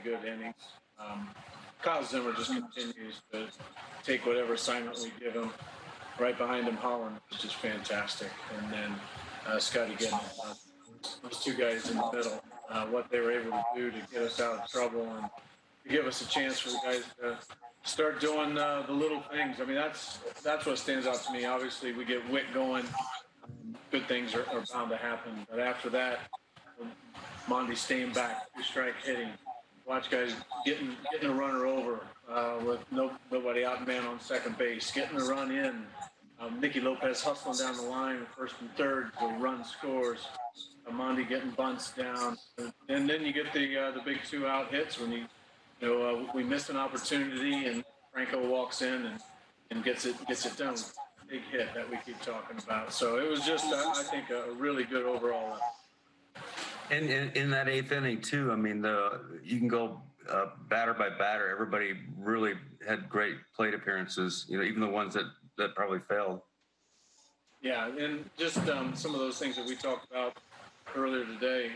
good innings. Kyle Zimmer just continues to take whatever assignment we give him. Right behind him, Holland was just fantastic. And then Scotty getting those two guys in the middle, what they were able to do to get us out of trouble and to give us a chance for the guys to start doing the little things. I mean, that's what stands out to me. Obviously, we get Witt going. Good things are bound to happen. But after that, Monty staying back, two-strike hitting. Watch guys getting a runner over with nobody out man on second base, getting the run in. Nicky Lopez hustling down the line, first and third, the run scores. Monty getting bunts down, and then you get the big 2-out hits when we missed an opportunity and Franco walks in and gets it done. Big hit that we keep talking about. So it was just I think a really good overall. And in that 8th inning too, I mean, you can go batter by batter. Everybody really had great plate appearances. Even the ones that probably failed. Yeah, and just some of those things that we talked about earlier today.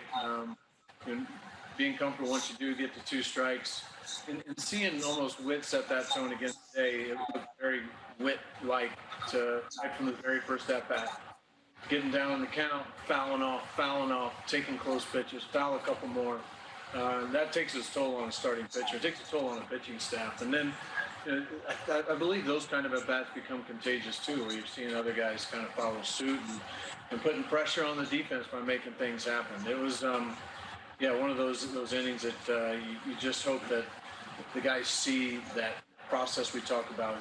Being comfortable once you do get the 2 strikes, and seeing almost Witt set that tone again today. It was very Witt-like right from the very first at bat. Getting down in the count, fouling off, taking close pitches, foul a couple more. That takes its toll on a starting pitcher. It takes a toll on a pitching staff. And then I believe those kind of at-bats become contagious too, where you're seeing other guys kind of follow suit and putting pressure on the defense by making things happen. It was, one of those innings that you just hope that the guys see that process we talked about.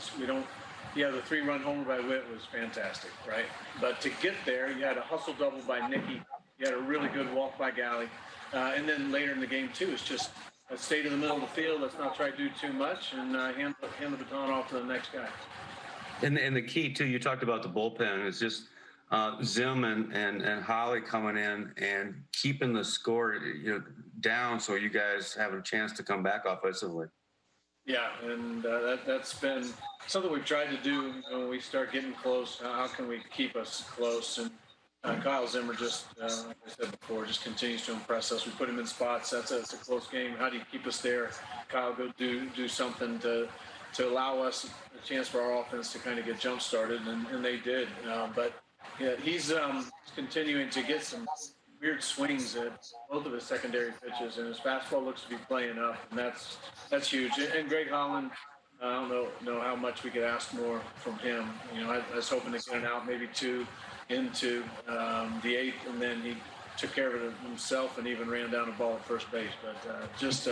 The 3-run homer by Witt was fantastic, right? But to get there, you had a hustle double by Nicky. You had a really good walk by Galley. And then later in the game, too, it's just stay to the middle of the field. Let's not try to do too much and hand the baton off to the next guy. And the key, too, you talked about the bullpen. It's just Zim and Holly coming in and keeping the score down so you guys have a chance to come back offensively. Yeah, and that's been something we've tried to do when we start getting close. How can we keep us close? And Kyle Zimmer just, like I said before, just continues to impress us. We put him in spots. It's a close game. How do you keep us there? Kyle, go do something to allow us a chance for our offense to kind of get jump started, and they did. But yeah, he's continuing to get some weird swings at both of his secondary pitches, and his fastball looks to be playing up, and that's huge. And Greg Holland, I don't know how much we could ask more from him. I was hoping to get an out, maybe 2 into the 8th, and then he took care of it himself and even ran down a ball at first base. But just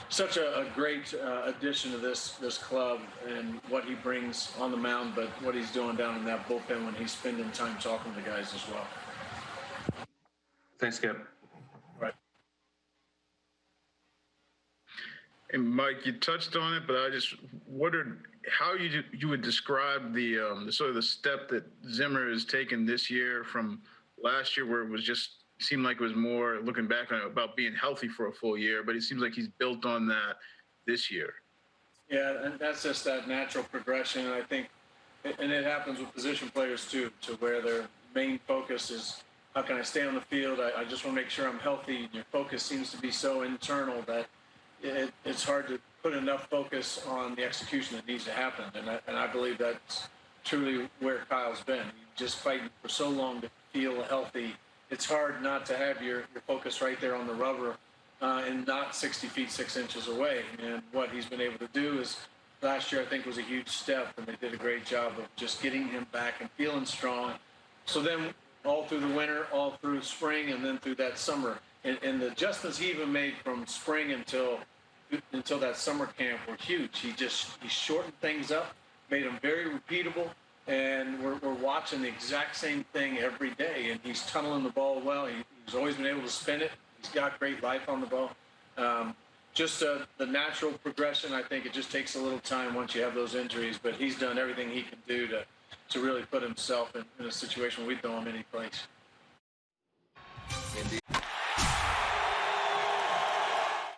such a great addition to this club and what he brings on the mound, but what he's doing down in that bullpen when he's spending time talking to the guys as well. Thanks, Skip. Right. And Mike, you touched on it, but I just wondered how you would describe the sort of the step that Zimmer has taken this year from last year, where it was just seemed like it was more looking back on it about being healthy for a full year, but it seems like he's built on that this year. Yeah, and that's just that natural progression, and I think, and it happens with position players too, to where their main focus is, how can I stay on the field? I just want to make sure I'm healthy. Your focus seems to be so internal that it's hard to put enough focus on the execution that needs to happen. And I believe that's truly where Kyle's been. Just fighting for so long to feel healthy. It's hard not to have your focus right there on the rubber and not 60 feet, 6 inches away. And what he's been able to do is, last year I think was a huge step, and they did a great job of just getting him back and feeling strong. So then all through the winter, all through spring, and then through that summer. And the adjustments he even made from spring until that summer camp were huge. He shortened things up, made them very repeatable, and we're watching the exact same thing every day. And he's tunneling the ball well. He's always been able to spin it. He's got great life on the ball. Just the natural progression, I think it just takes a little time once you have those injuries, but he's done everything he can do to really put himself in a situation where we throw him any place. Indeed.